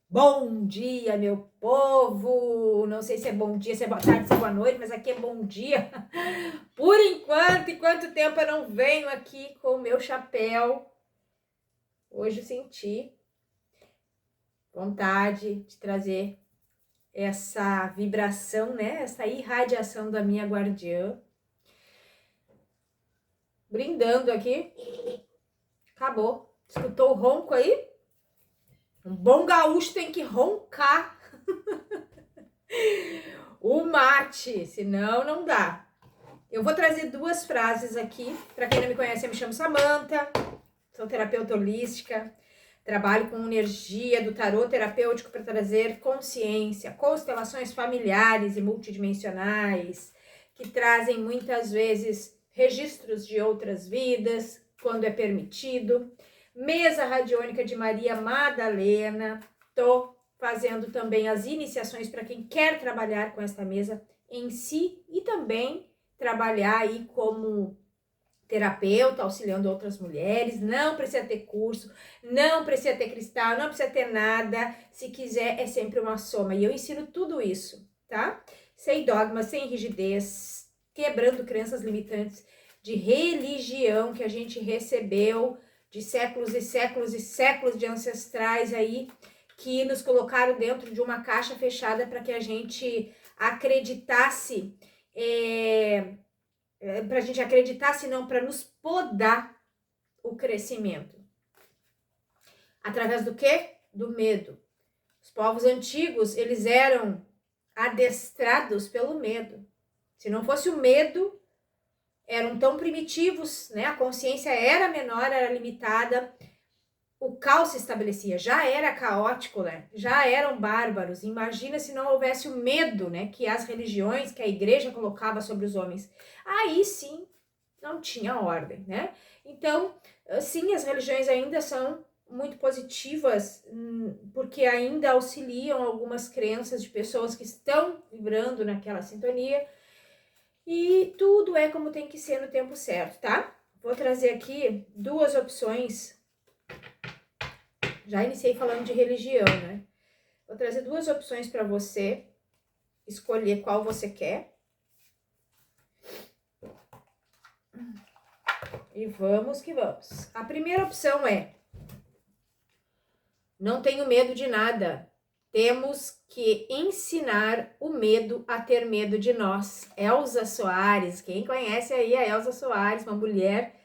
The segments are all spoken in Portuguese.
Bom dia, meu povo! Não sei se é bom dia, se é boa tarde, se é boa noite, mas aqui é bom dia. Por enquanto, e quanto tempo eu não venho aqui com o meu chapéu. Hoje eu senti vontade de trazer essa vibração, né? Essa irradiação da minha guardiã. Brindando aqui. Acabou. Escutou o ronco aí? Um bom gaúcho tem que roncar o mate, senão não dá. Eu vou trazer duas frases aqui. Para quem não me conhece, eu me chamo Samantha, sou terapeuta holística, trabalho com energia do tarô terapêutico para trazer consciência, constelações familiares e multidimensionais, que trazem muitas vezes registros de outras vidas, quando é permitido. Mesa radiônica de Maria Madalena. Tô fazendo também as iniciações para quem quer trabalhar com esta mesa em si e também trabalhar aí como terapeuta, auxiliando outras mulheres. Não precisa ter curso, não precisa ter cristal, não precisa ter nada. Se quiser, é sempre uma soma. E eu ensino tudo isso, tá? Sem dogmas, sem rigidez, quebrando crenças limitantes de religião que a gente recebeu de séculos e séculos e séculos de ancestrais aí, que nos colocaram dentro de uma caixa fechada para que a gente acreditasse, para a gente acreditar, senão para nos podar o crescimento. Através do quê? Do medo. Os povos antigos, eles eram adestrados pelo medo. Se não fosse o medo, eram tão primitivos, né? A consciência era menor, era limitada, o caos se estabelecia, já era caótico, né? Já eram bárbaros. Imagina se não houvesse o medo, né? Que as religiões, que a igreja colocava sobre os homens. Aí sim, não tinha ordem, né? Então, sim, as religiões ainda são muito positivas, porque ainda auxiliam algumas crenças de pessoas que estão vibrando naquela sintonia, e tudo é como tem que ser no tempo certo, tá? Vou trazer aqui duas opções. Já iniciei falando de religião, né? Vou trazer duas opções para você escolher qual você quer. E vamos que vamos. A primeira opção é: não tenho medo de nada. Temos que ensinar o medo a ter medo de nós. Elza Soares, quem conhece aí a Elza Soares, uma mulher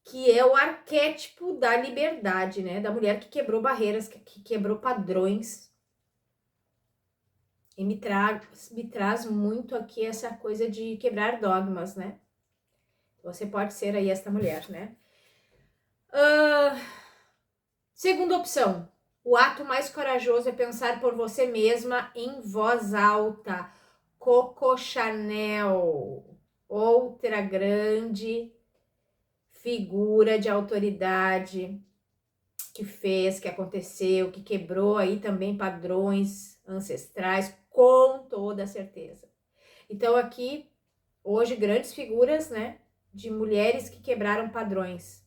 que é o arquétipo da liberdade, né? Da mulher que quebrou barreiras, que quebrou padrões. E me traz muito aqui essa coisa de quebrar dogmas, né? Você pode ser aí esta mulher, né? Segunda opção. O ato mais corajoso é pensar por você mesma em voz alta. Coco Chanel, outra grande figura de autoridade que fez, que aconteceu, que quebrou aí também padrões ancestrais, com toda certeza. Então aqui, hoje, grandes figuras, né, de mulheres que quebraram padrões.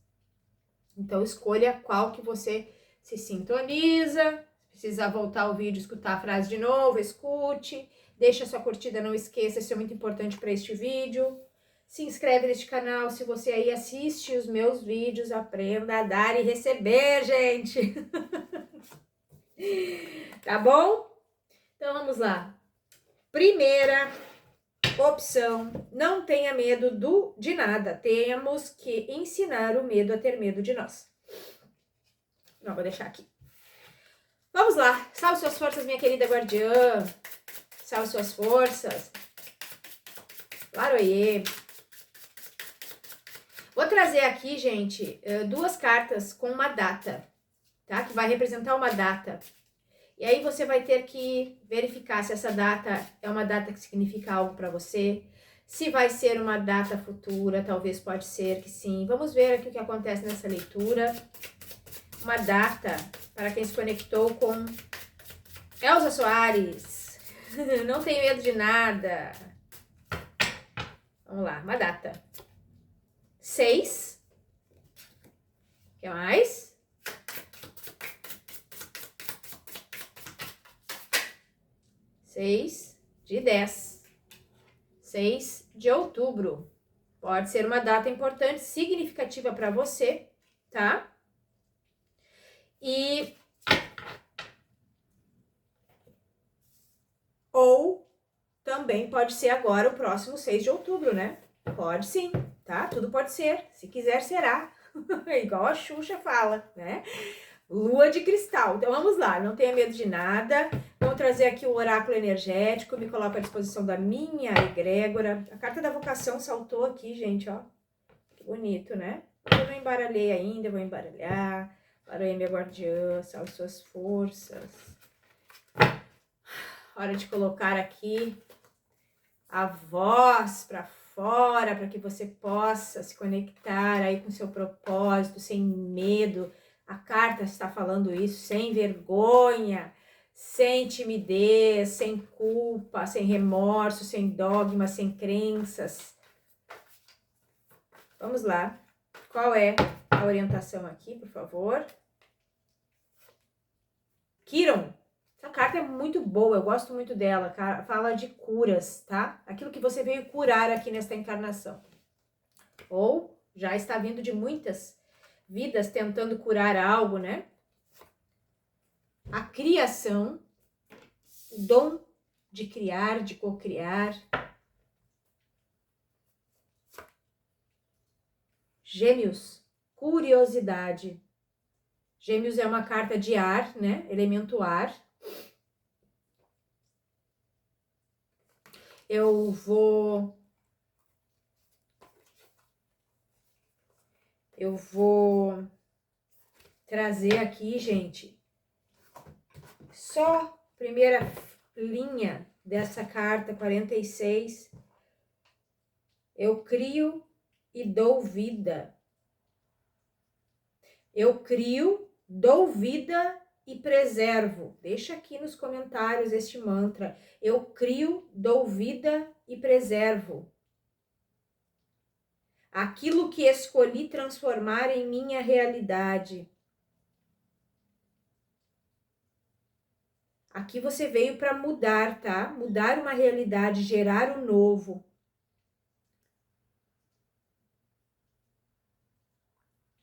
Então escolha qual que você se sintoniza. Se precisar voltar o vídeo, escutar a frase de novo, escute. Deixa sua curtida, não esqueça, isso é muito importante para este vídeo. Se inscreve neste canal, se você aí assiste os meus vídeos, aprenda a dar e receber, gente. Tá bom? Então vamos lá. Primeira opção: não tenha medo de nada. Temos que ensinar o medo a ter medo de nós. Não, vou deixar aqui. Vamos lá. Salve suas forças, minha querida guardiã. Salve suas forças. Laroie. Vou trazer aqui, gente, duas cartas com uma data, tá? Que vai representar uma data. E aí você vai ter que verificar se essa data é uma data que significa algo para você, se vai ser uma data futura, talvez pode ser que sim. Vamos ver aqui o que acontece nessa leitura. Uma data para quem se conectou com Elza Soares. Não tenho medo de nada. Vamos lá, uma data. 6. O que mais? 6 de 10. 6 de outubro. Pode ser uma data importante, significativa para você, tá? Ou também pode ser agora o próximo 6 de outubro, né? Pode sim, tá? Tudo pode ser. Se quiser, será. Igual a Xuxa fala, né? Lua de cristal. Então vamos lá, não tenha medo de nada. Vamos trazer aqui o oráculo energético. Me coloco à disposição da minha egrégora. A carta da vocação saltou aqui, gente, ó. Que bonito, né? Eu não embaralhei ainda, vou embaralhar. Baralhei minha guardiã, salve suas forças. Hora de colocar aqui a voz para fora, para que você possa se conectar aí com seu propósito, sem medo. A carta está falando isso, sem vergonha, sem timidez, sem culpa, sem remorso, sem dogma, sem crenças. Vamos lá. Qual é a orientação aqui, por favor? Quiron. Essa carta é muito boa, eu gosto muito dela. Fala de curas, tá? Aquilo que você veio curar aqui nesta encarnação. Ou já está vindo de muitas vidas tentando curar algo, né? A criação, o dom de criar, de cocriar. Gêmeos, curiosidade. Gêmeos é uma carta de ar, né? Elemento ar. Eu vou trazer aqui, gente, só primeira linha dessa carta 46. Eu crio e dou vida. Eu crio, dou vida e preservo. Deixa aqui nos comentários este mantra. Eu crio, dou vida e preservo. Aquilo que escolhi transformar em minha realidade. Aqui você veio para mudar, tá? Mudar uma realidade, gerar um novo.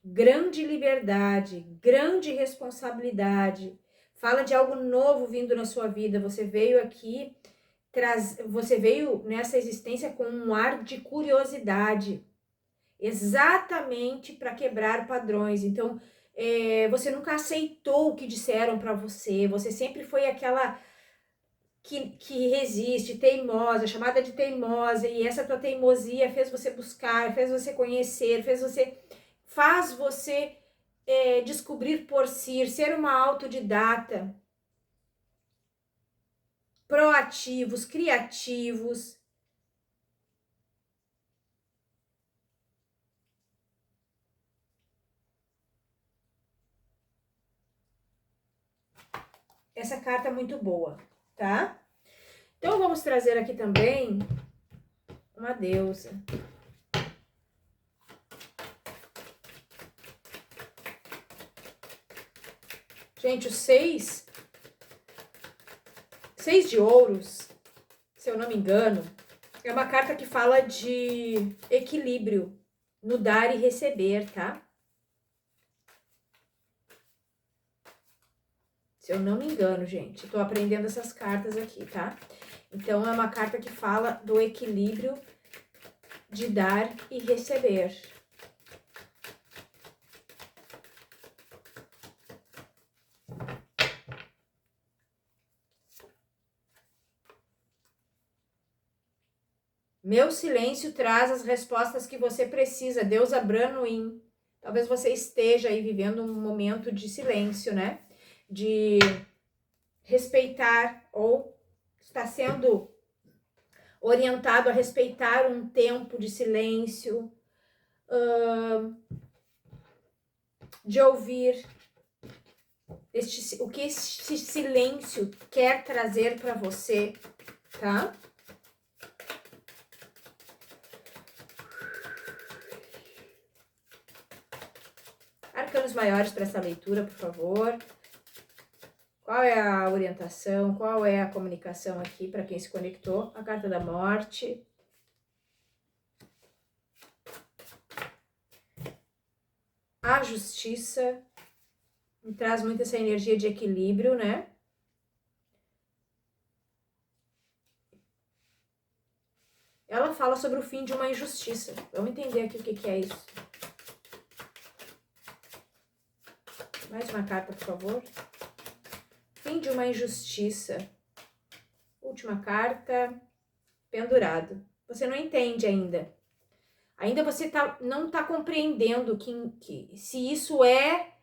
Grande liberdade, grande responsabilidade. Fala de algo novo vindo na sua vida. Você veio aqui, você veio nessa existência com um ar de curiosidade. Exatamente para quebrar padrões. Então, você nunca aceitou o que disseram para você. Você sempre foi aquela que resiste, teimosa, chamada de teimosa. E essa tua teimosia fez você buscar, fez você conhecer, faz você descobrir por si, ser uma autodidata. Proativos, criativos. Essa carta é muito boa, tá? Então, vamos trazer aqui também uma deusa. Gente, o 6 de ouros, se eu não me engano, é uma carta que fala de equilíbrio no dar e receber, tá? Se eu não me engano, gente, tô aprendendo essas cartas aqui, tá? Então, é uma carta que fala do equilíbrio de dar e receber. Meu silêncio traz as respostas que você precisa. Deusa Branwyn. Talvez você esteja aí vivendo um momento de silêncio, né? De respeitar ou está sendo orientado a respeitar um tempo de silêncio, de ouvir o que esse silêncio quer trazer para você, tá? Arcanos maiores para essa leitura, por favor. Qual é a orientação? Qual é a comunicação aqui para quem se conectou? A carta da morte. A justiça. Me traz muito essa energia de equilíbrio, né? Ela fala sobre o fim de uma injustiça. Vamos entender aqui o que é isso. Mais uma carta, por favor. Fim de uma injustiça. Última carta. Pendurado. Você não entende ainda. Ainda você não está compreendendo que se isso é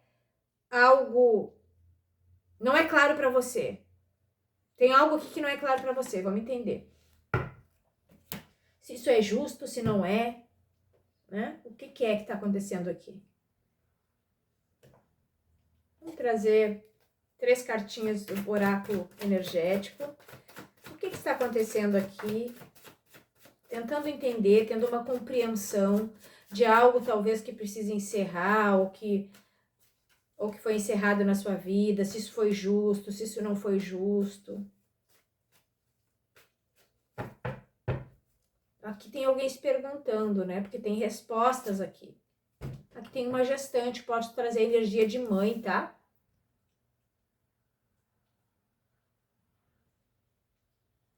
algo... Não é claro para você. Tem algo aqui que não é claro para você. Vamos entender. Se isso é justo, se não é, né? O que é que está acontecendo aqui? Vamos trazer 3 cartinhas do oráculo energético. O que está acontecendo aqui? Tentando entender, tendo uma compreensão de algo talvez que precise encerrar, ou que foi encerrado na sua vida, se isso foi justo, se isso não foi justo. Aqui tem alguém se perguntando, né? Porque tem respostas aqui. Aqui tem uma gestante, pode trazer energia de mãe, tá?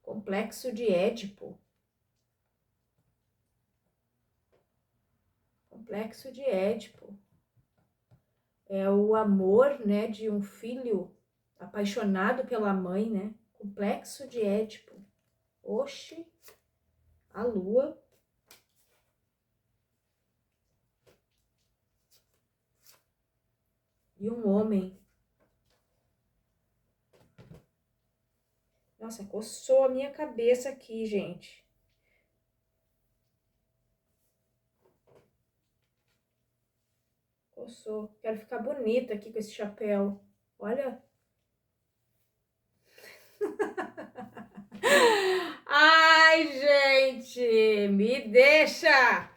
Complexo de Édipo. Complexo de Édipo. É o amor, né, de um filho apaixonado pela mãe, né? Complexo de Édipo. Oxe, a lua. E um homem. Nossa, coçou a minha cabeça aqui, gente. Coçou. Quero ficar bonita aqui com esse chapéu. Olha. Ai, gente, me deixa.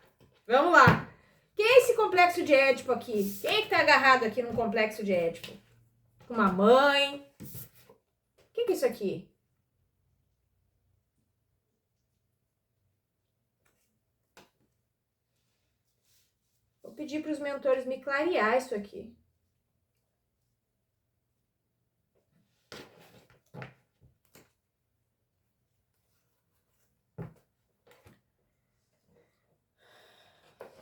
Vamos lá. Quem é esse complexo de Édipo aqui? Quem é que tá agarrado aqui num complexo de Édipo? Uma mãe? O que é isso aqui? Vou pedir para os mentores me clarear isso aqui.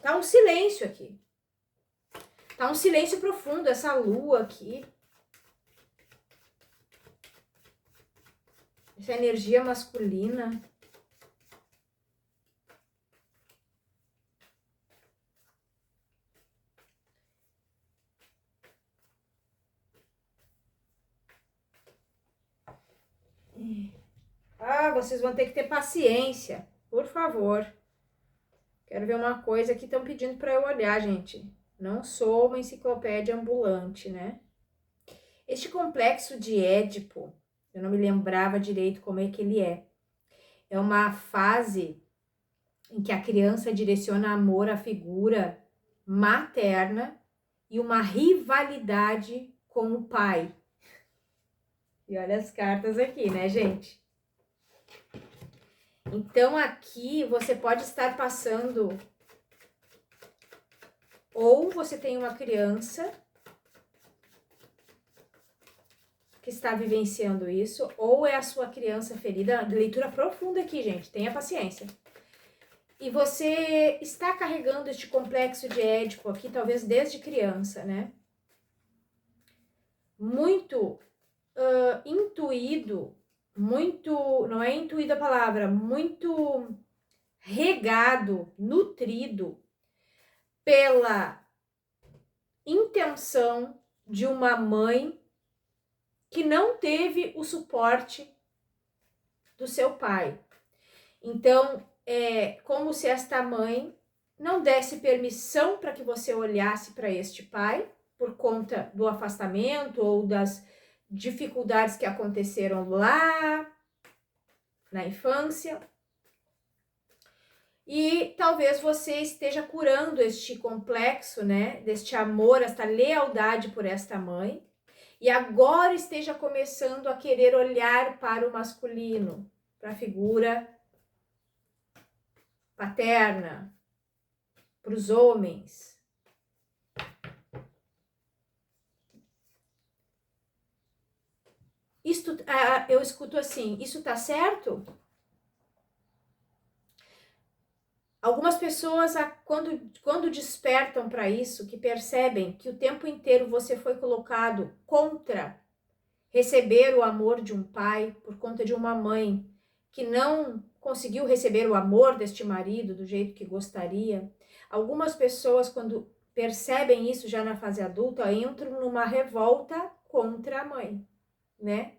Tá um silêncio aqui. Tá um silêncio profundo, essa lua aqui. Essa energia masculina. Ah, vocês vão ter que ter paciência, por favor. Quero ver uma coisa que estão pedindo para eu olhar, gente. Não sou uma enciclopédia ambulante, né? Este complexo de Édipo, eu não me lembrava direito como é que ele é. É uma fase em que a criança direciona amor à figura materna e uma rivalidade com o pai. E olha as cartas aqui, né, gente? Então, aqui você pode estar passando... Ou você tem uma criança que está vivenciando isso, ou é a sua criança ferida. Leitura profunda aqui, gente, tenha paciência. E você está carregando este complexo de Édipo aqui, talvez desde criança, né? Muito intuído, muito, não é intuído a palavra, muito regado, nutrido pela intenção de uma mãe que não teve o suporte do seu pai. Então, é como se esta mãe não desse permissão para que você olhasse para este pai, por conta do afastamento ou das dificuldades que aconteceram lá na infância. E talvez você esteja curando este complexo, né, deste amor, esta lealdade por esta mãe. e agora esteja começando a querer olhar para o masculino, para a figura paterna, para os homens. Eu escuto assim, isso tá certo? Algumas pessoas, quando despertam para isso, que percebem que o tempo inteiro você foi colocado contra receber o amor de um pai por conta de uma mãe que não conseguiu receber o amor deste marido do jeito que gostaria. Algumas pessoas, quando percebem isso já na fase adulta, entram numa revolta contra a mãe, né?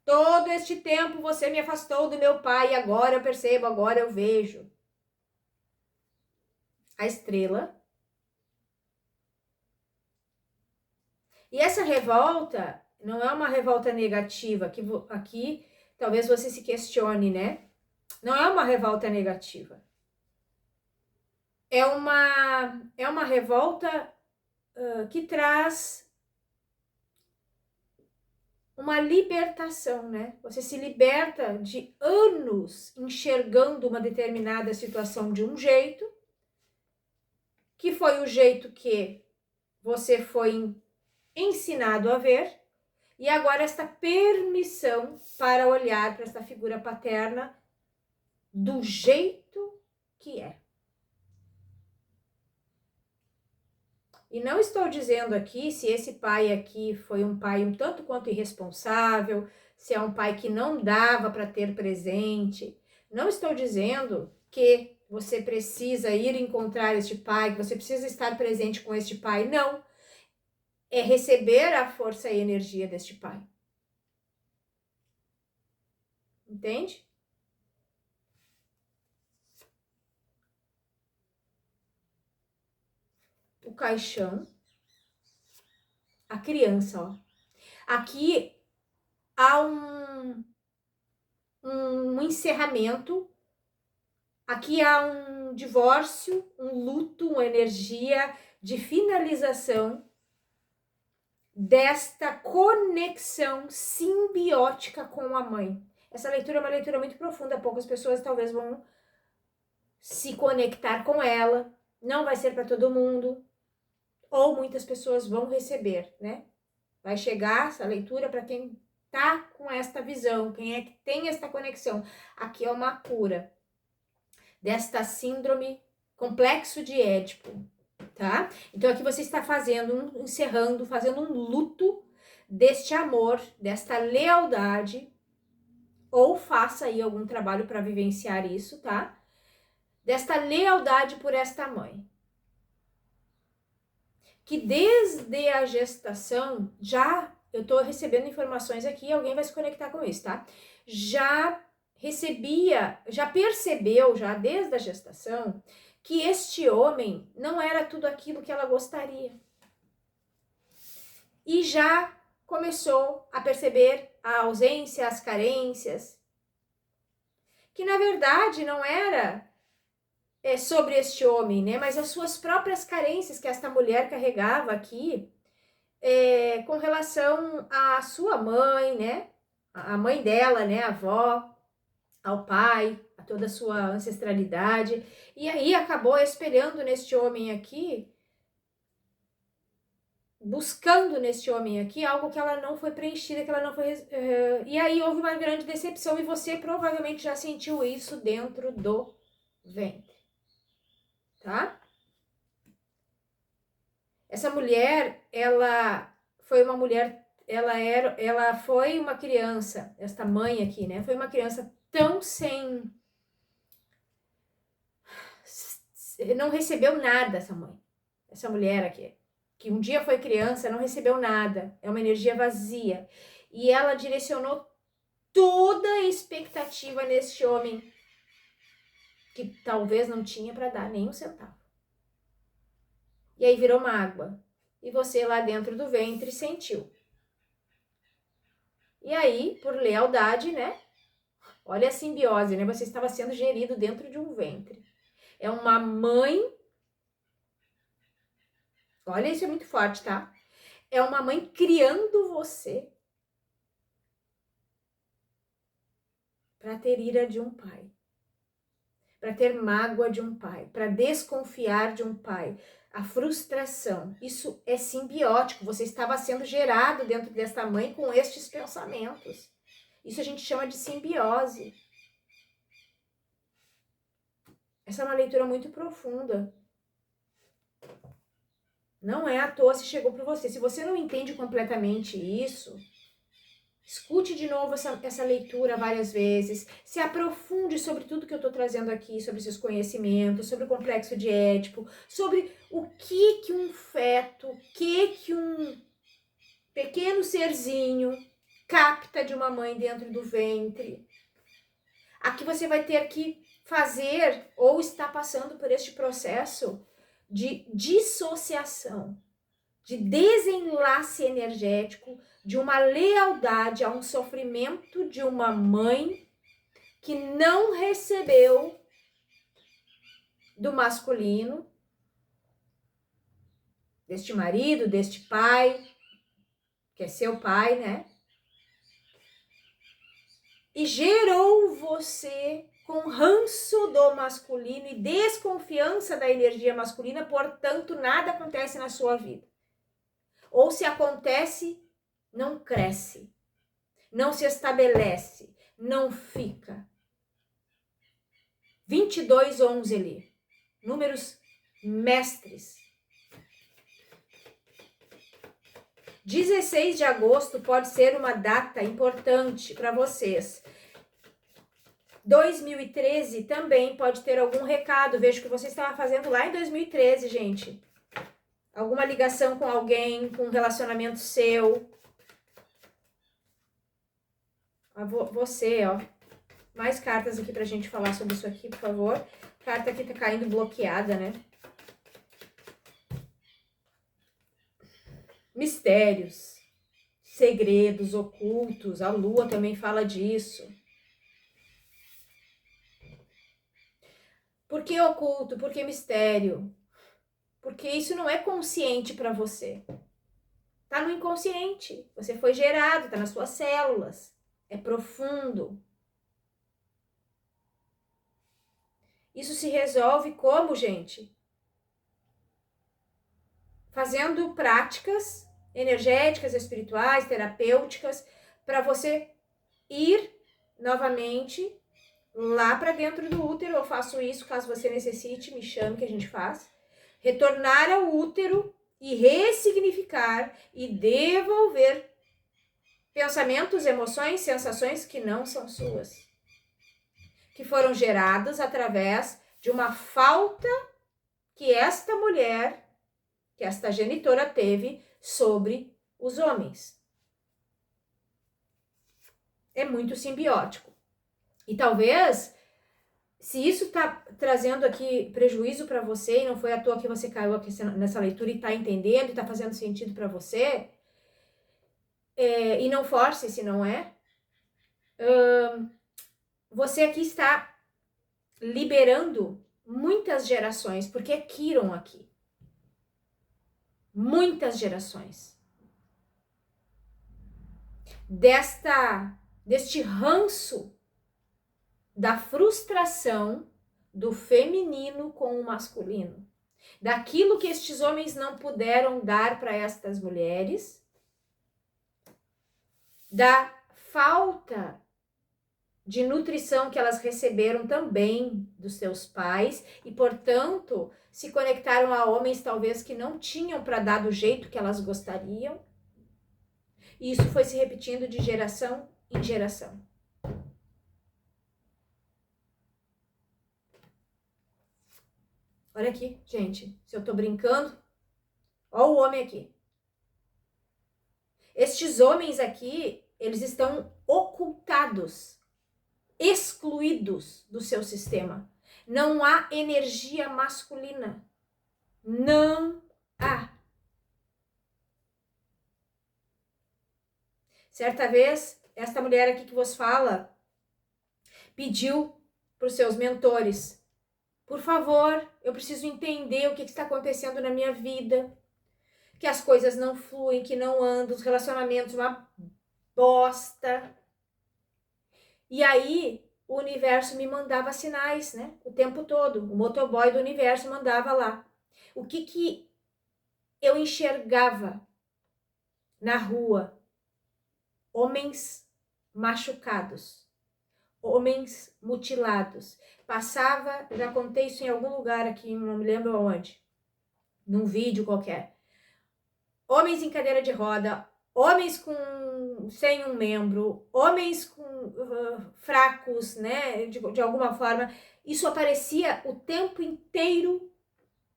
Todo este tempo você me afastou do meu pai, agora eu percebo, agora eu vejo. A estrela. E essa revolta não é uma revolta negativa, que aqui talvez você se questione, né? Não é uma revolta negativa. É uma revolta que traz uma libertação, né? Você se liberta de anos enxergando uma determinada situação de um jeito, que foi o jeito que você foi ensinado a ver, e agora esta permissão para olhar para esta figura paterna do jeito que é. E não estou dizendo aqui se esse pai aqui foi um pai um tanto quanto irresponsável, se é um pai que não dava para ter presente. Não estou dizendo que você precisa ir encontrar este pai, que você precisa estar presente com este pai. Não. É receber a força e energia deste pai. Entende? O caixão, a criança, ó. Aqui há um encerramento, aqui há um divórcio, um luto, uma energia de finalização desta conexão simbiótica com a mãe. Essa leitura é uma leitura muito profunda, poucas pessoas talvez vão se conectar com ela, não vai ser para todo mundo, ou muitas pessoas vão receber, né? Vai chegar essa leitura para quem tá com esta visão, quem é que tem esta conexão. Aqui é uma cura desta síndrome complexo de Édipo, tá? Então aqui você está encerrando, fazendo um luto deste amor, desta lealdade, ou faça aí algum trabalho para vivenciar isso, tá? Desta lealdade por esta mãe. Que desde a gestação, eu tô recebendo informações aqui, alguém vai se conectar com isso, tá? Já percebeu desde a gestação, que este homem não era tudo aquilo que ela gostaria. E já começou a perceber a ausência, as carências, que na verdade não era sobre este homem, né? Mas as suas próprias carências que esta mulher carregava aqui, com relação à sua mãe, né? A mãe dela, né? A avó, ao pai, a toda a sua ancestralidade. E aí acabou espelhando neste homem aqui, buscando neste homem aqui algo que ela não foi preenchida, que ela não foi... e aí houve uma grande decepção e você provavelmente já sentiu isso dentro do ventre, tá? Essa mulher, ela foi uma mulher, ela foi uma criança, esta mãe aqui, né? Foi uma criança tão não recebeu nada essa mãe, essa mulher aqui, que um dia foi criança, não recebeu nada, é uma energia vazia. E ela direcionou toda a expectativa nesse homem, que talvez não tinha para dar nem um centavo. E aí virou mágoa. E você lá dentro do ventre sentiu. E aí, por lealdade, né? Olha a simbiose, né? Você estava sendo gerido dentro de um ventre. É uma mãe. Olha, isso é muito forte, tá? É uma mãe criando você para ter ira de um pai, para ter mágoa de um pai, para desconfiar de um pai. A frustração, isso é simbiótico. Você estava sendo gerado dentro desta mãe com estes pensamentos. Isso a gente chama de simbiose. Essa é uma leitura muito profunda. Não é à toa se chegou para você. Se você não entende completamente isso, escute de novo essa leitura várias vezes. Se aprofunde sobre tudo que eu estou trazendo aqui, sobre seus conhecimentos, sobre o complexo de Édipo, sobre o que um feto, o que um pequeno serzinho capta de uma mãe dentro do ventre. Aqui você vai ter que fazer ou está passando por este processo de dissociação, de desenlace energético, de uma lealdade a um sofrimento de uma mãe que não recebeu do masculino, deste marido, deste pai, que é seu pai, né? E gerou você com ranço do masculino e desconfiança da energia masculina, portanto, nada acontece na sua vida. Ou se acontece, não cresce, não se estabelece, não fica. 22:11 ali, números mestres. 16 de agosto pode ser uma data importante para vocês. 2013 também pode ter algum recado. Vejo que você estava fazendo lá em 2013, gente. Alguma ligação com alguém, com um relacionamento seu. Você, ó. Mais cartas aqui pra gente falar sobre isso aqui, por favor. Carta aqui tá caindo bloqueada, né? Mistérios, segredos ocultos. A lua também fala disso. Por que oculto? Por que mistério? Porque isso não é consciente para você. Tá no inconsciente. Você foi gerado, tá nas suas células. É profundo. Isso se resolve como, gente? Fazendo práticas energéticas, espirituais, terapêuticas, para você ir novamente lá para dentro do útero. Eu faço isso caso você necessite, me chame que a gente faz. Retornar ao útero e ressignificar e devolver pensamentos, emoções, sensações que não são suas, que foram gerados através de uma falta que esta mulher, que esta genitora teve sobre os homens. É muito simbiótico. E talvez, se isso está trazendo aqui prejuízo para você, e não foi à toa que você caiu aqui nessa leitura e está entendendo, e está fazendo sentido para você, e não force se não é, você aqui está liberando muitas gerações, porque é Quiron aqui. Muitas gerações. Deste ranço da frustração do feminino com o masculino. Daquilo que estes homens não puderam dar para estas mulheres. Da falta de nutrição que elas receberam também dos seus pais e, portanto, se conectaram a homens talvez que não tinham para dar do jeito que elas gostariam. E isso foi se repetindo de geração em geração. Olha aqui, gente, se eu tô brincando, olha o homem aqui. Estes homens aqui, eles estão ocultados, excluídos do seu sistema. Não há energia masculina. Não há. Certa vez, esta mulher aqui que vos fala pediu para os seus mentores: por favor, eu preciso entender o que está acontecendo na minha vida. que as coisas não fluem, que não andam, os relacionamentos uma bosta. E aí o universo me mandava sinais, né? O tempo todo. O motoboy do universo mandava lá. O que eu enxergava na rua? Homens machucados, homens mutilados. Passava, já contei isso em algum lugar aqui, não me lembro aonde, num vídeo qualquer. Homens em cadeira de roda, homens sem um membro, homens com fracos, né, de alguma forma. Isso aparecia o tempo inteiro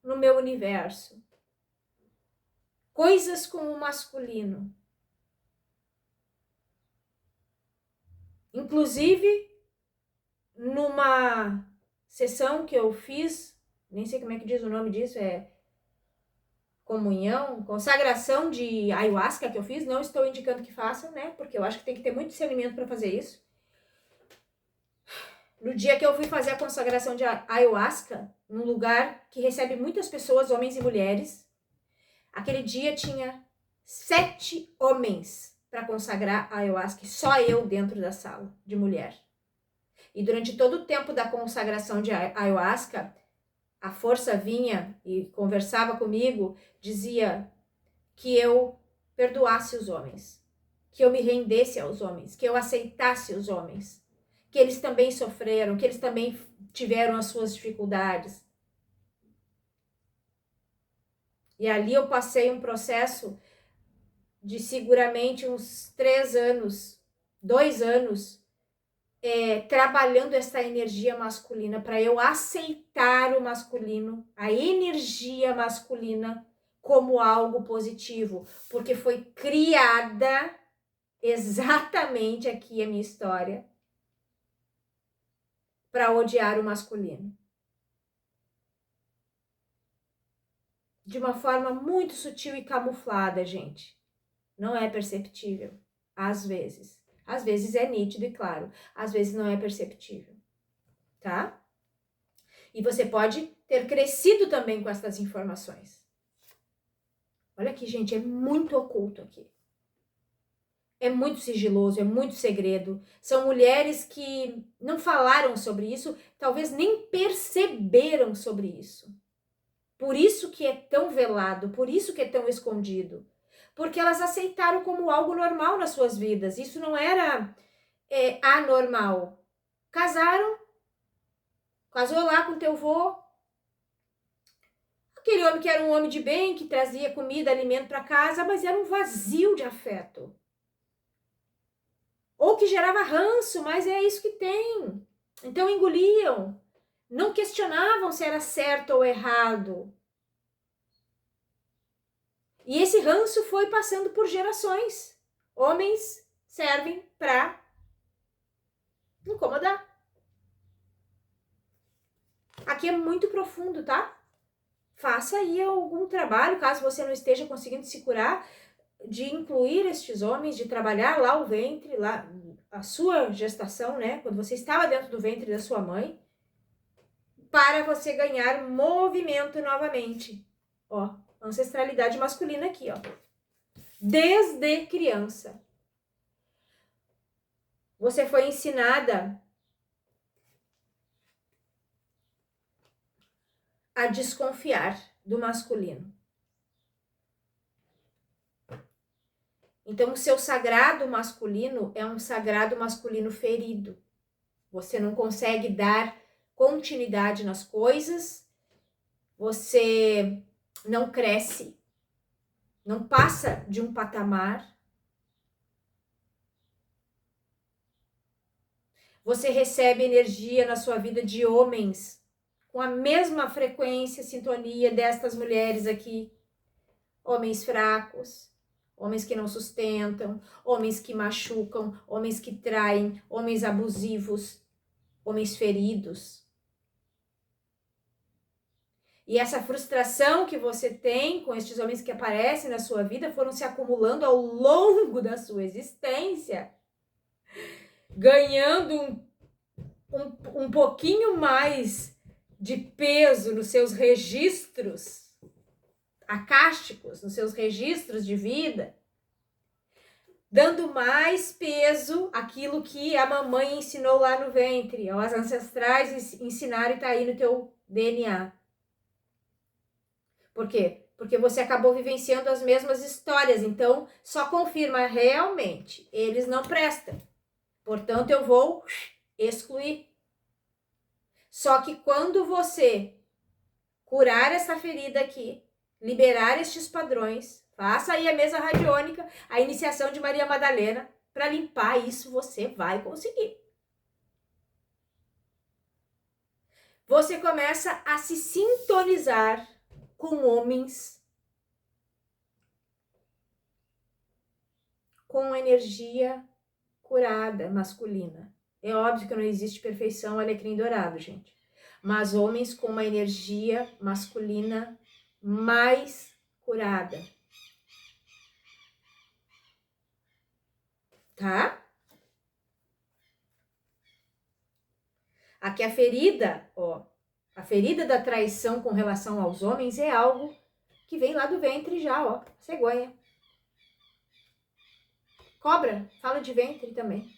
no meu universo. Coisas com o masculino. Inclusive, numa sessão que eu fiz, nem sei como é que diz o nome disso, comunhão, consagração de ayahuasca que eu fiz, não estou indicando que façam, né? Porque eu acho que tem que ter muito discernimento para fazer isso. No dia que eu fui fazer a consagração de ayahuasca, num lugar que recebe muitas pessoas, homens e mulheres, aquele dia tinha 7 homens para consagrar a ayahuasca, e só eu dentro da sala de mulher. E durante todo o tempo da consagração de ayahuasca, a força vinha e conversava comigo, dizia que eu perdoasse os homens, que eu me rendesse aos homens, que eu aceitasse os homens, que eles também sofreram, que eles também tiveram as suas dificuldades. E ali eu passei um processo de seguramente uns 3 anos, 2 anos, trabalhando essa energia masculina para eu aceitar o masculino, a energia masculina como algo positivo, porque foi criada exatamente aqui a minha história para odiar o masculino. De uma forma muito sutil e camuflada, gente. Não é perceptível, às vezes. Às vezes é nítido e claro, às vezes não é perceptível, tá? E você pode ter crescido também com essas informações. Olha aqui, gente, é muito oculto aqui. É muito sigiloso, é muito segredo. São mulheres que não falaram sobre isso, talvez nem perceberam sobre isso. Por isso que é tão velado, por isso que é tão escondido. Porque elas aceitaram como algo normal nas suas vidas. Isso não era anormal. Casaram, casou lá com teu vô. Aquele homem que era um homem de bem, que trazia comida, alimento para casa, mas era um vazio de afeto. Ou que gerava ranço, mas é isso que tem. Então engoliam. Não questionavam se era certo ou errado. E esse ranço foi passando por gerações. Homens servem para incomodar. Aqui é muito profundo, tá? Faça aí algum trabalho, caso você não esteja conseguindo se curar, de incluir estes homens, de trabalhar lá o ventre, lá a sua gestação, né? Quando você estava dentro do ventre da sua mãe, para você ganhar movimento novamente. Ó, ancestralidade masculina aqui, ó. Desde criança. Você foi ensinada a desconfiar do masculino. Então, o seu sagrado masculino é um sagrado masculino ferido. Você não consegue dar continuidade nas coisas, você não cresce, não passa de um patamar. Você recebe energia na sua vida de homens com a mesma frequência, sintonia destas mulheres aqui. Homens fracos, homens que não sustentam, homens que machucam, homens que traem, homens abusivos, homens feridos. E essa frustração que você tem com estes homens que aparecem na sua vida foram se acumulando ao longo da sua existência, ganhando um pouquinho mais de peso nos seus registros acásticos nos seus registros de vida, dando mais peso àquilo que a mamãe ensinou lá no ventre, ou as ancestrais ensinaram e tá aí no teu DNA. Por quê? Porque você acabou vivenciando as mesmas histórias, então só confirma realmente, eles não prestam. Portanto, eu vou excluir. Só que quando você curar essa ferida aqui, liberar estes padrões, faça aí a mesa radiônica, a iniciação de Maria Madalena, para limpar isso você vai conseguir. Você começa a se sintonizar com homens com energia curada masculina. É óbvio que não existe perfeição alecrim dourado, gente. Mas homens com uma energia masculina mais curada. Tá? Aqui a ferida, ó, a ferida da traição com relação aos homens é algo que vem lá do ventre já, ó, cegonha. Cobra, fala de ventre também.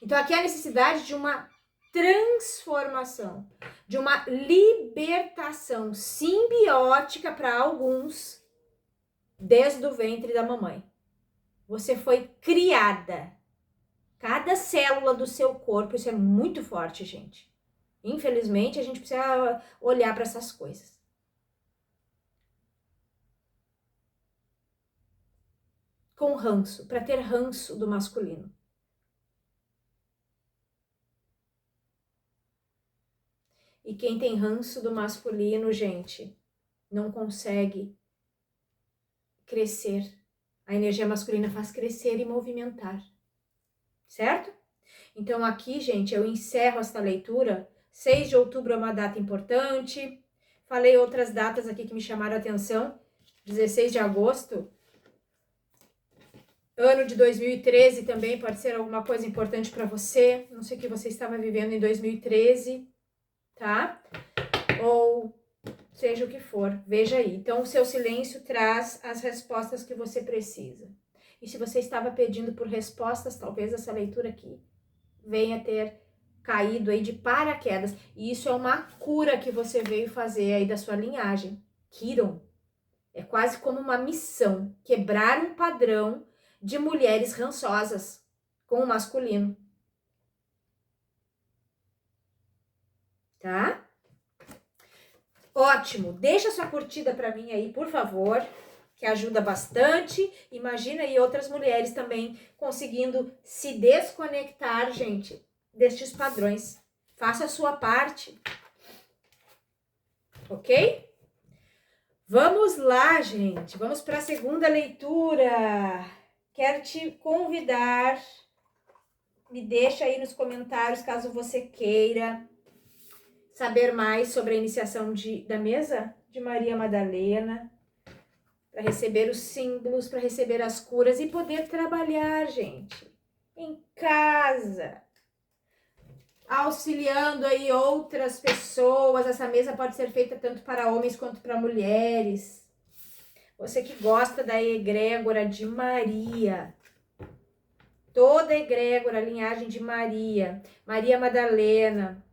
Então aqui há a necessidade de uma transformação, de uma libertação simbiótica para alguns desde o ventre da mamãe. Você foi criada. Cada célula do seu corpo, isso é muito forte, gente. Infelizmente, a gente precisa olhar para essas coisas. Com ranço, para ter ranço do masculino. E quem tem ranço do masculino, gente, não consegue crescer. A energia masculina faz crescer e movimentar. Certo? Então aqui, gente, eu encerro esta leitura. 6 de outubro é uma data importante. Falei outras datas aqui que me chamaram a atenção. 16 de agosto. Ano de 2013 também pode ser alguma coisa importante para você. Não sei o que você estava vivendo em 2013, tá? Ou seja o que for, veja aí. Então, o seu silêncio traz as respostas que você precisa. E se você estava pedindo por respostas, talvez essa leitura aqui venha ter caído aí de paraquedas. E isso é uma cura que você veio fazer aí da sua linhagem. Kiron. É quase como uma missão. Quebrar um padrão de mulheres rançosas com o masculino. Tá? Ótimo. Deixa sua curtida para mim aí, por favor, que ajuda bastante. Imagina aí outras mulheres também conseguindo se desconectar, gente, destes padrões. Faça a sua parte. Ok? Vamos lá, gente. Vamos para a segunda leitura. Quero te convidar. Me deixa aí nos comentários, caso você queira saber mais sobre a iniciação da mesa de Maria Madalena, para receber os símbolos, para receber as curas e poder trabalhar, gente, em casa, auxiliando aí outras pessoas. Essa mesa pode ser feita tanto para homens quanto para mulheres. Você que gosta da egrégora de Maria, toda egrégora, a linhagem de Maria, Maria Madalena,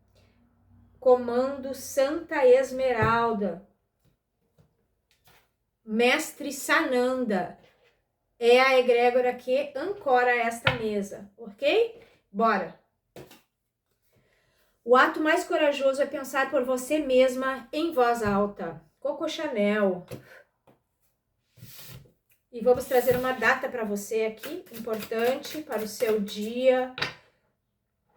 comando Santa Esmeralda, Mestre Sananda, é a egrégora que ancora esta mesa, ok? Bora! O ato mais corajoso é pensar por você mesma em voz alta. Coco Chanel. E vamos trazer uma data para você aqui, importante para o seu dia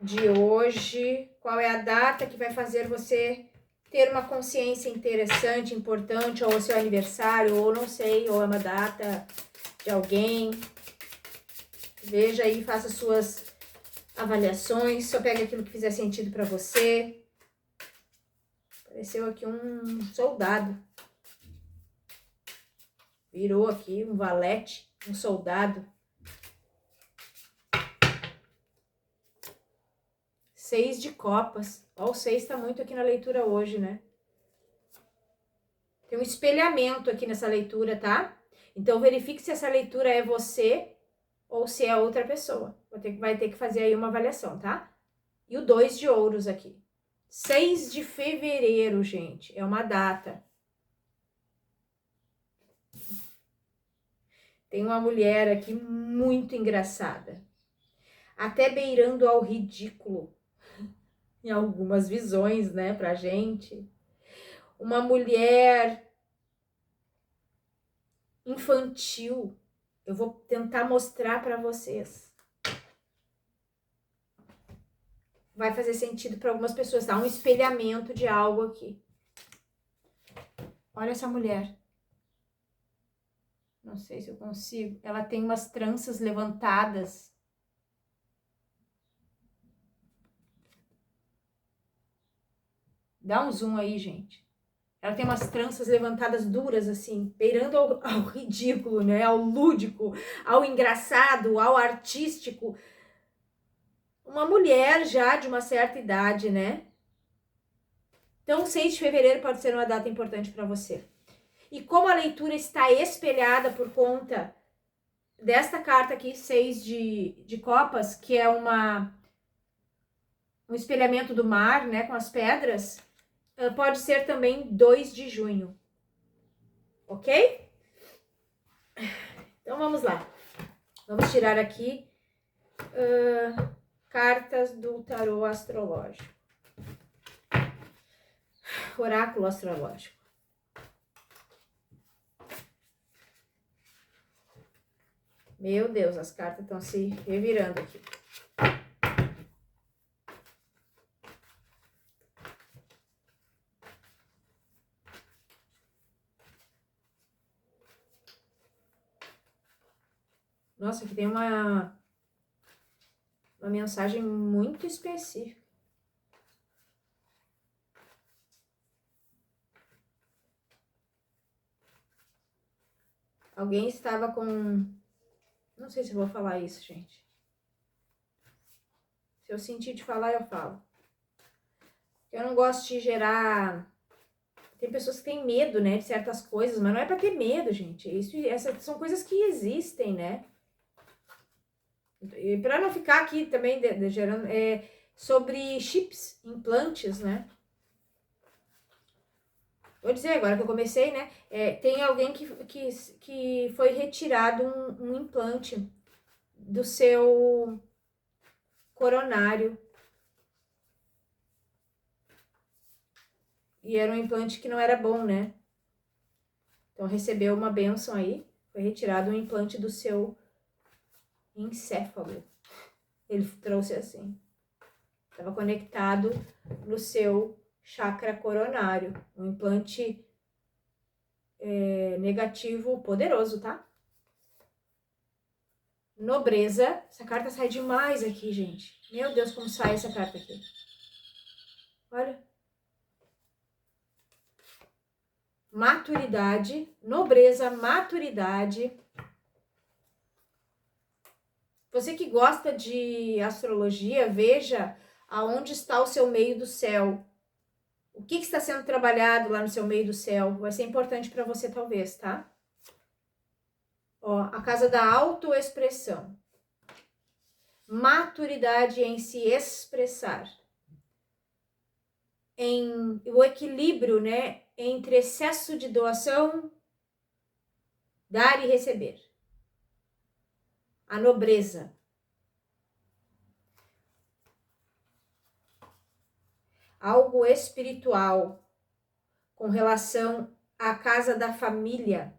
de hoje. Qual é a data que vai fazer você ter uma consciência interessante, importante, ou o seu aniversário, ou não sei, ou é uma data de alguém. Veja aí, faça suas avaliações, só pega aquilo que fizer sentido para você. Apareceu aqui um soldado. Virou aqui um valete, um soldado. 6 de copas. Ó, o 6 tá muito aqui na leitura hoje, né? Tem um espelhamento aqui nessa leitura, tá? Então, verifique se essa leitura é você ou se é outra pessoa. Vai ter que fazer aí uma avaliação, tá? E o 2 de ouros aqui. 6 de fevereiro, gente. É uma data. Tem uma mulher aqui muito engraçada. Até beirando ao ridículo. Em algumas visões, né, pra gente. Uma mulher infantil. Eu vou tentar mostrar pra vocês. Vai fazer sentido para algumas pessoas, tá? Um espelhamento de algo aqui. Olha essa mulher. Não sei se eu consigo. Ela tem umas tranças levantadas. Dá um zoom aí, gente. Ela tem umas tranças levantadas duras, assim, beirando ao ridículo, né? Ao lúdico, ao engraçado, ao artístico. Uma mulher já de uma certa idade, né? Então, 6 de fevereiro pode ser uma data importante para você. E como a leitura está espelhada por conta desta carta aqui, 6 de copas, que é um espelhamento do mar, né, com as pedras, pode ser também 2 de junho. Ok? Então, vamos lá. Vamos tirar aqui cartas do tarô astrológico. Oráculo astrológico. Meu Deus, as cartas estão se revirando aqui. Nossa, aqui tem uma mensagem muito específica. Alguém estava com... Não sei se vou falar isso, gente. Se eu sentir de falar, eu falo. Eu não gosto de gerar... Tem pessoas que têm medo, né, de certas coisas, mas não é pra ter medo, gente. Essas são coisas que existem, né? E pra não ficar aqui também gerando... sobre chips, implantes, né? Vou dizer agora que eu comecei, né? Tem alguém que foi retirado um implante do seu coronário. E era um implante que não era bom, né? Então recebeu uma bênção aí. Foi retirado um implante do seu encéfalo. Ele trouxe assim. Estava conectado no seu chakra coronário. Um implante negativo poderoso, tá? Nobreza. Essa carta sai demais aqui, gente. Meu Deus, como sai essa carta aqui. Olha. Maturidade. Nobreza, maturidade. Você que gosta de astrologia, veja aonde está o seu meio do céu. O que está sendo trabalhado lá no seu meio do céu. Vai ser importante para você, talvez, tá? Ó, a casa da autoexpressão. Maturidade em se expressar. Em o equilíbrio, né, entre excesso de doação, dar e receber. A nobreza. Algo espiritual com relação à casa da família.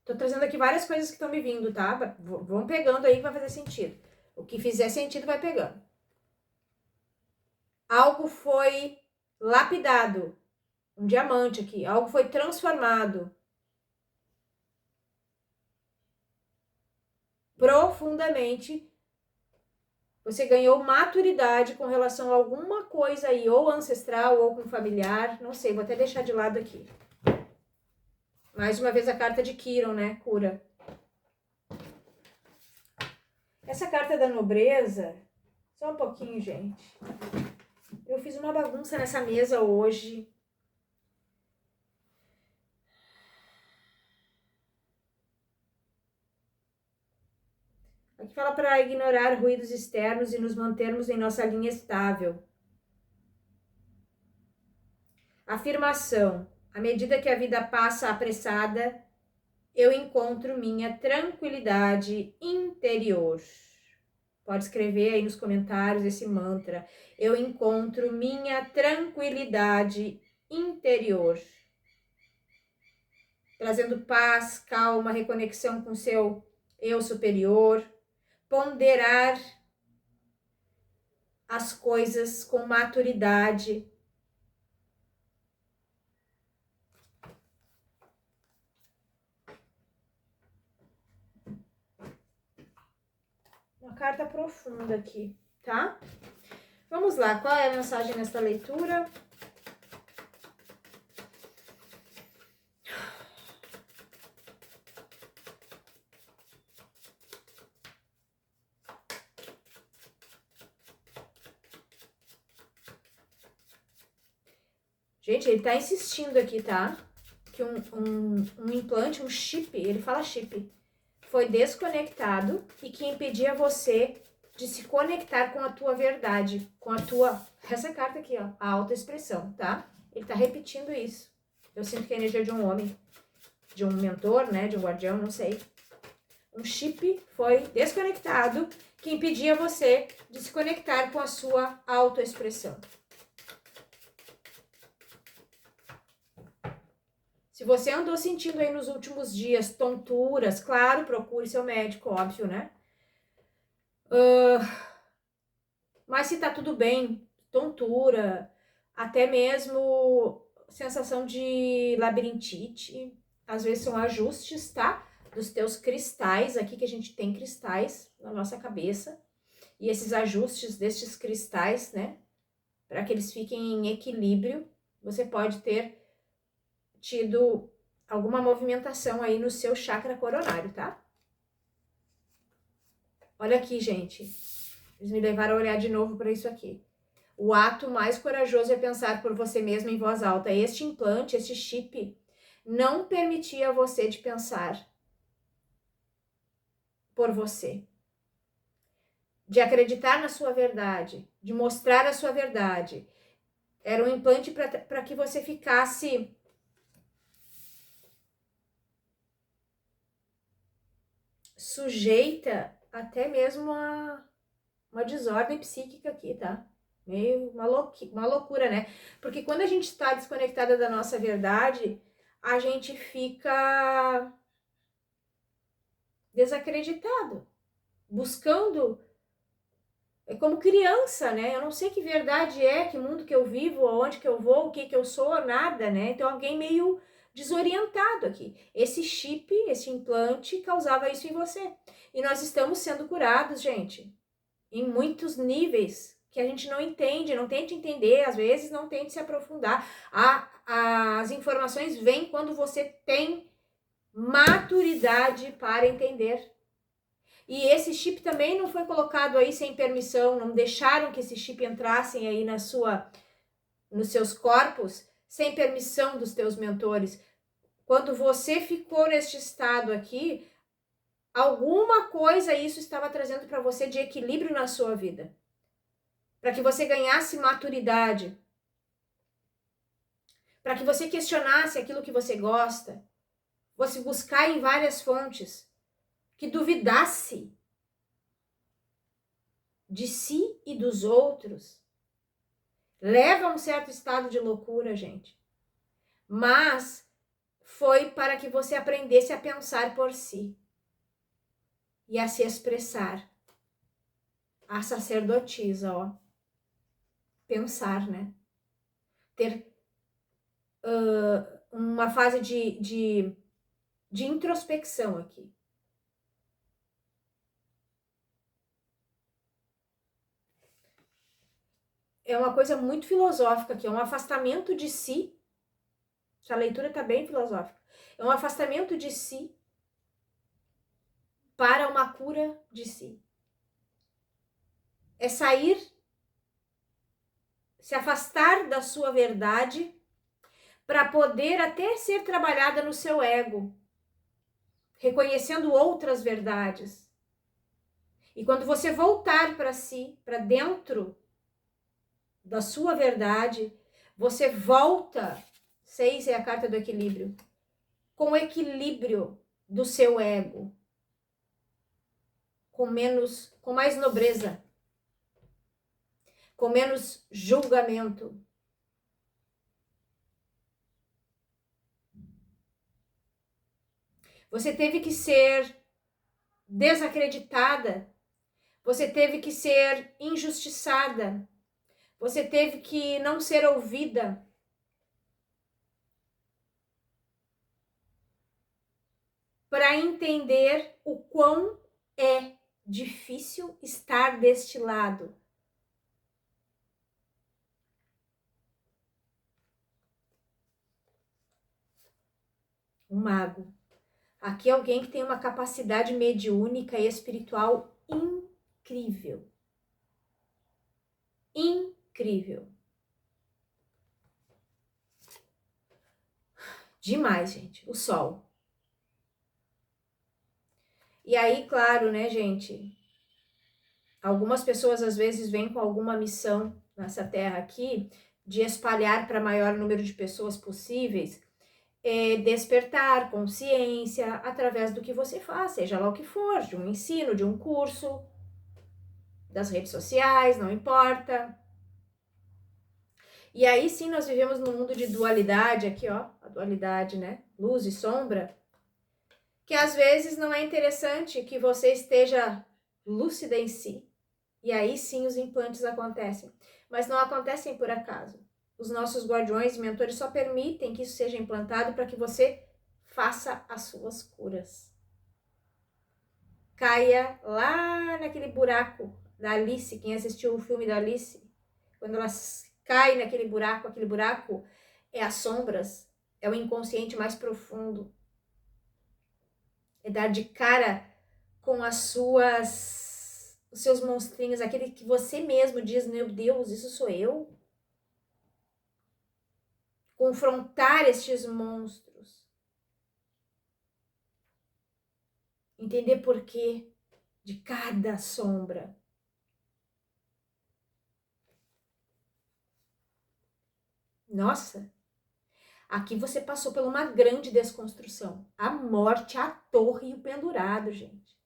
Tô trazendo aqui várias coisas que estão me vindo, tá? Vão pegando aí que vai fazer sentido. O que fizer sentido vai pegando. Algo foi lapidado. Um diamante aqui. Algo foi transformado. Profundamente. Você ganhou maturidade com relação a alguma coisa aí, ou ancestral, ou com familiar. Não sei, vou até deixar de lado aqui. Mais uma vez a carta de Quiron, né? Cura. Essa carta da nobreza... Só um pouquinho, gente. Eu fiz uma bagunça nessa mesa hoje. Aqui fala para ignorar ruídos externos e nos mantermos em nossa linha estável. Afirmação. À medida que a vida passa apressada, eu encontro minha tranquilidade interior. Pode escrever aí nos comentários esse mantra. Eu encontro minha tranquilidade interior. Trazendo paz, calma, reconexão com seu eu superior. Ponderar as coisas com maturidade. Uma carta profunda aqui, tá? Vamos lá, qual é a mensagem nessa leitura? Gente, ele tá insistindo aqui, tá? Que um implante, um chip, ele fala chip, foi desconectado e que impedia você de se conectar com a tua verdade, com a tua... Essa carta aqui, ó, a autoexpressão, tá? Ele tá repetindo isso. Eu sinto que é a energia de um homem, de um mentor, né? De um guardião, não sei. Um chip foi desconectado que impedia você de se conectar com a sua autoexpressão. Se você andou sentindo aí nos últimos dias tonturas, claro, procure seu médico, óbvio, né? Mas se tá tudo bem, tontura, até mesmo sensação de labirintite, às vezes são ajustes, tá? Dos teus cristais, aqui que a gente tem cristais na nossa cabeça. E esses ajustes destes cristais, né? Para que eles fiquem em equilíbrio, você pode ter tido alguma movimentação aí no seu chakra coronário, tá? Olha aqui, gente. Eles me levaram a olhar de novo para isso aqui. O ato mais corajoso é pensar por você mesmo em voz alta. Este implante, este chip, não permitia você de pensar por você. De acreditar na sua verdade, de mostrar a sua verdade. Era um implante para que você ficasse sujeita até mesmo a uma desordem psíquica aqui, tá? Meio uma loucura, né? Porque quando a gente está desconectada da nossa verdade, a gente fica desacreditado, buscando, é como criança, né? Eu não sei que verdade é, que mundo que eu vivo, aonde que eu vou, o que que eu sou, nada, né? Então alguém meio desorientado aqui. Esse chip, esse implante causava isso em você. E nós estamos sendo curados, gente, em muitos níveis que a gente não entende, não tente entender, às vezes não tente se aprofundar. As informações vêm quando você tem maturidade para entender. E esse chip também não foi colocado aí sem permissão, não deixaram que esse chip entrassem aí nos seus corpos sem permissão dos teus mentores. Quando você ficou neste estado aqui, alguma coisa isso estava trazendo para você de equilíbrio na sua vida. Para que você ganhasse maturidade. Para que você questionasse aquilo que você gosta. Você buscar em várias fontes. Que duvidasse de si e dos outros. Leva a um certo estado de loucura, gente. Mas foi para que você aprendesse a pensar por si. E a se expressar. A sacerdotisa, ó. Pensar, né? Ter uma fase de introspecção aqui. É uma coisa muito filosófica aqui, é um afastamento de si. Essa leitura está bem filosófica. É um afastamento de si para uma cura de si. É sair, se afastar da sua verdade para poder até ser trabalhada no seu ego, reconhecendo outras verdades. E quando você voltar para si, para dentro da sua verdade, você volta, 6 é a carta do equilíbrio, com o equilíbrio do seu ego, com mais nobreza, com menos julgamento. Você teve que ser desacreditada, você teve que ser injustiçada, você teve que não ser ouvida. Para entender o quão é difícil estar deste lado. Um mago. Aqui é alguém que tem uma capacidade mediúnica e espiritual incrível. Incrível. Demais, gente. O sol. E aí, claro, né, gente? Algumas pessoas às vezes vêm com alguma missão nessa terra aqui de espalhar para maior número de pessoas possíveis, despertar consciência através do que você faz, seja lá o que for, de um ensino, de um curso, das redes sociais, não importa. E aí sim nós vivemos num mundo de dualidade, aqui ó, a dualidade, né? Luz e sombra, que às vezes não é interessante que você esteja lúcida em si. E aí sim os implantes acontecem, mas não acontecem por acaso. Os nossos guardiões e mentores só permitem que isso seja implantado para que você faça as suas curas. Caia lá naquele buraco da Alice, quem assistiu o filme da Alice, quando ela cai naquele buraco, aquele buraco é as sombras, é o inconsciente mais profundo. É dar de cara com os seus monstrinhos, aquele que você mesmo diz, meu Deus, isso sou eu? Confrontar estes monstros. Entender porquê de cada sombra. Nossa, aqui você passou por uma grande desconstrução. A morte, a torre e o pendurado, gente.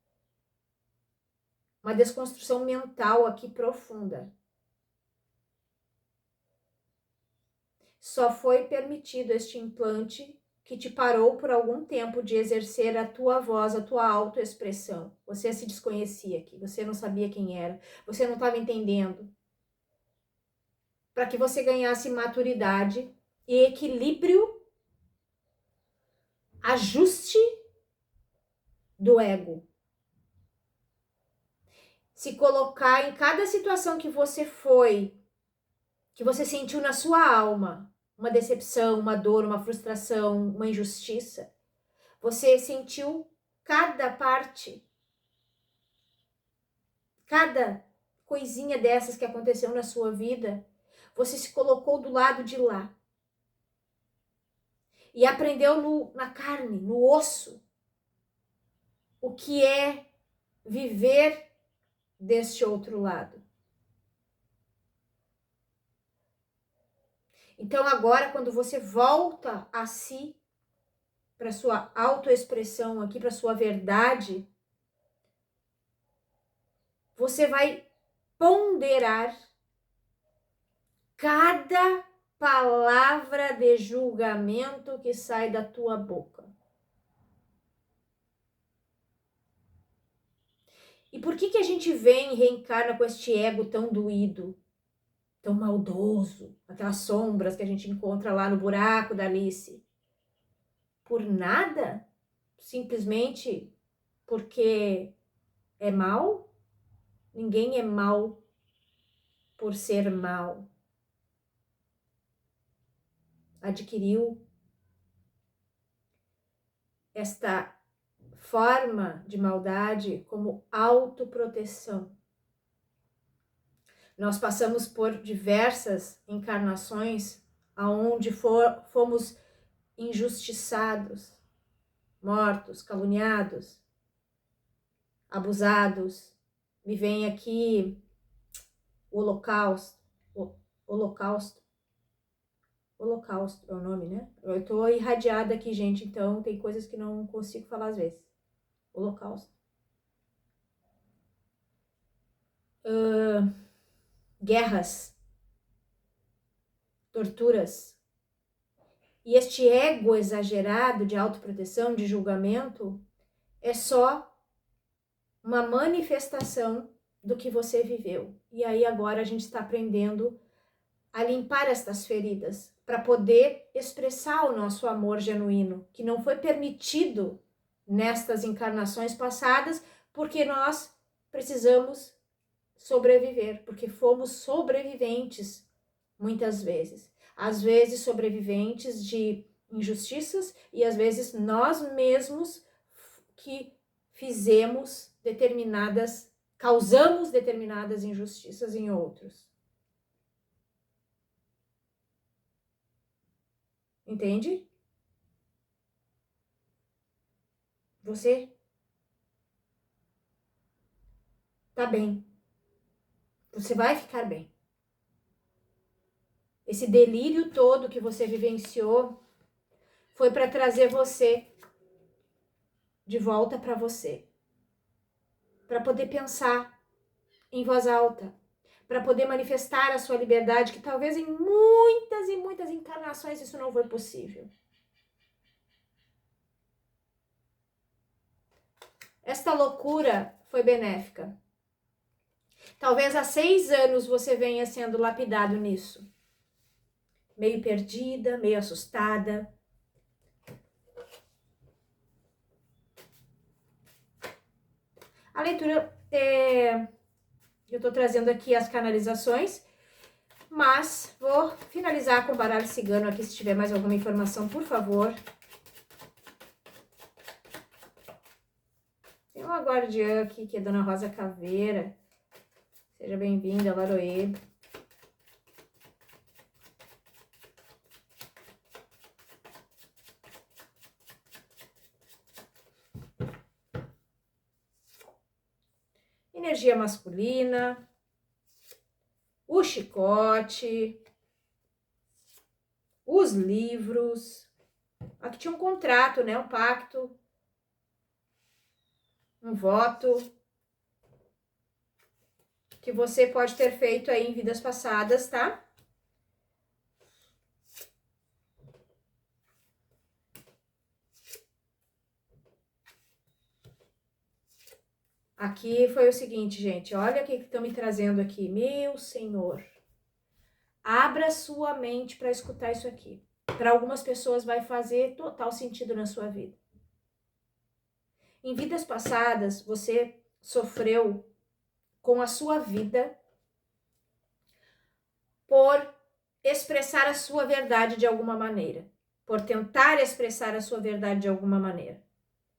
Uma desconstrução mental aqui profunda. Só foi permitido este implante que te parou por algum tempo de exercer a tua voz, a tua autoexpressão. Você se desconhecia aqui, você não sabia quem era, você não estava entendendo. Para que você ganhasse maturidade e equilíbrio, ajuste do ego. Se colocar em cada situação que você foi, que você sentiu na sua alma, uma decepção, uma dor, uma frustração, uma injustiça, você sentiu cada parte, cada coisinha dessas que aconteceu na sua vida, você se colocou do lado de lá. E aprendeu na carne, no osso, o que é viver deste outro lado. Então agora, quando você volta a si, para sua autoexpressão aqui, para sua verdade, você vai ponderar cada palavra de julgamento que sai da tua boca. E por que a gente vem e reencarna com este ego tão doído, tão maldoso, aquelas sombras que a gente encontra lá no buraco da Alice? Por nada? Simplesmente porque é mal? Ninguém é mal por ser mal. Adquiriu esta forma de maldade como autoproteção. Nós passamos por diversas encarnações aonde fomos injustiçados, mortos, caluniados, abusados, Me vem aqui o Holocausto. Holocausto é o nome, né? Eu tô irradiada aqui, gente, então tem coisas que não consigo falar às vezes. Holocausto. Guerras. Torturas. E este ego exagerado de autoproteção, de julgamento, é só uma manifestação do que você viveu. E aí agora a gente está aprendendo a limpar estas feridas para poder expressar o nosso amor genuíno, que não foi permitido nestas encarnações passadas, porque nós precisamos sobreviver, porque fomos sobreviventes muitas vezes. Às vezes sobreviventes de injustiças e às vezes nós mesmos que causamos determinadas injustiças em outros. Entende? Você tá bem. Você vai ficar bem. Esse delírio todo que você vivenciou foi para trazer você de volta para você. Para poder pensar em voz alta. Para poder manifestar a sua liberdade, que talvez em muitas e muitas encarnações isso não foi possível. Esta loucura foi benéfica. Talvez há 6 anos você venha sendo lapidado nisso. Meio perdida, meio assustada. A leitura, eu estou trazendo aqui as canalizações, mas vou finalizar com o baralho cigano aqui, se tiver mais alguma informação, por favor. Tem uma guardiã aqui, que é Dona Rosa Caveira. Seja bem-vinda, Laroê. Energia masculina, o chicote, os livros. Aqui tinha um contrato, né? Um pacto, um voto que você pode ter feito aí em vidas passadas, tá? Aqui foi o seguinte, gente, olha o que estão me trazendo aqui. Meu Senhor, abra sua mente para escutar isso aqui. Para algumas pessoas vai fazer total sentido na sua vida. Em vidas passadas, você sofreu com a sua vida por expressar a sua verdade de alguma maneira, por tentar expressar a sua verdade de alguma maneira.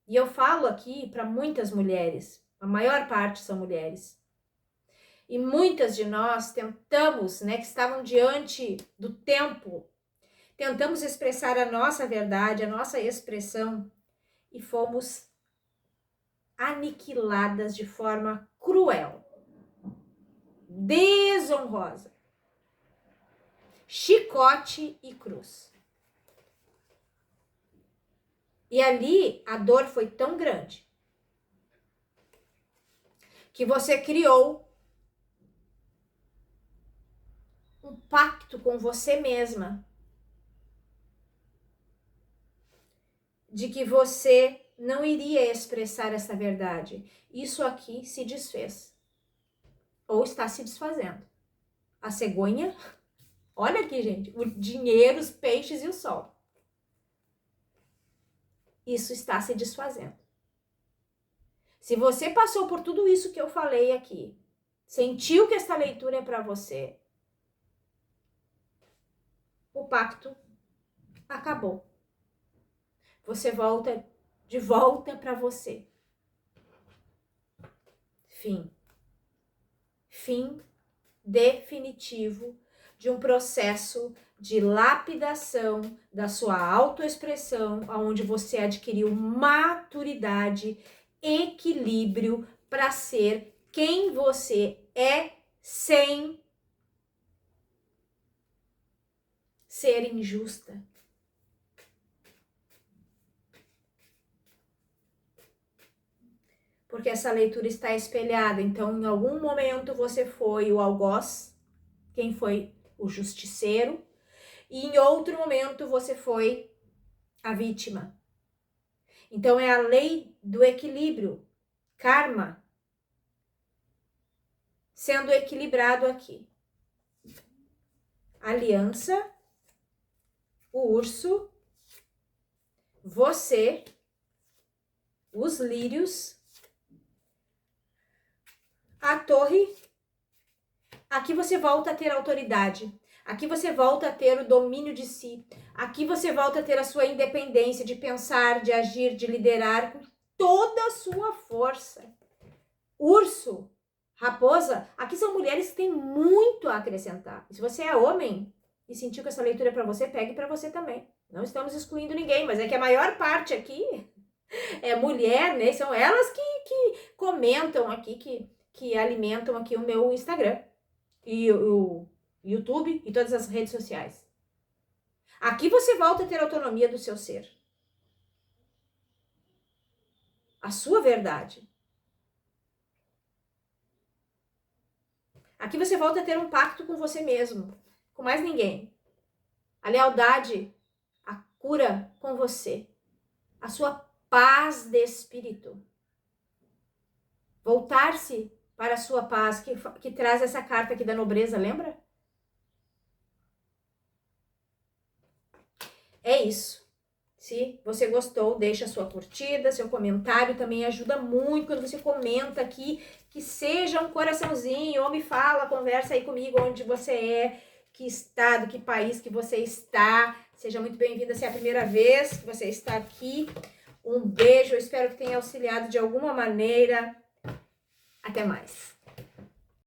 E eu falo aqui para muitas mulheres, a maior parte são mulheres. E muitas de nós tentamos, né, que estavam diante do tempo, tentamos expressar a nossa verdade, a nossa expressão, e fomos aniquiladas de forma cruel, desonrosa. Chicote e cruz. E ali a dor foi tão grande que você criou um pacto com você mesma de que você não iria expressar essa verdade. Isso aqui se desfez. Ou está se desfazendo. A cegonha, olha aqui, gente, o dinheiro, os peixes e o sol. Isso está se desfazendo. Se você passou por tudo isso que eu falei aqui, sentiu que esta leitura é para você, o pacto acabou. Você volta de volta para você. Fim. Fim definitivo de um processo de lapidação da sua autoexpressão, onde você adquiriu maturidade, equilíbrio para ser quem você é sem ser injusta. Porque essa leitura está espelhada. Então, em algum momento você foi o algoz, quem foi o justiceiro, e em outro momento você foi a vítima. Então, é a lei do equilíbrio, karma, sendo equilibrado aqui. Aliança, o urso, você, os lírios, a torre. Aqui você volta a ter autoridade. Aqui você volta a ter o domínio de si. Aqui você volta a ter a sua independência de pensar, de agir, de liderar com toda a sua força. Urso, raposa, aqui são mulheres que têm muito a acrescentar. E se você é homem e sentiu que essa leitura é para você, pegue para você também. Não estamos excluindo ninguém, mas é que a maior parte aqui é mulher, né? São elas que comentam aqui, que alimentam aqui o meu Instagram e o YouTube e todas as redes sociais. Aqui você volta a ter autonomia do seu ser. A sua verdade. Aqui você volta a ter um pacto com você mesmo, com mais ninguém. A lealdade, a cura com você. A sua paz de espírito. Voltar-se para a sua paz, que traz essa carta aqui da nobreza, lembra? É isso. Se você gostou, deixa a sua curtida, seu comentário também ajuda muito quando você comenta aqui, que seja um coraçãozinho, ou me fala, conversa aí comigo onde você é, que estado, que país que você está. Seja muito bem-vinda, se é a primeira vez que você está aqui. Um beijo, eu espero que tenha auxiliado de alguma maneira. Até mais.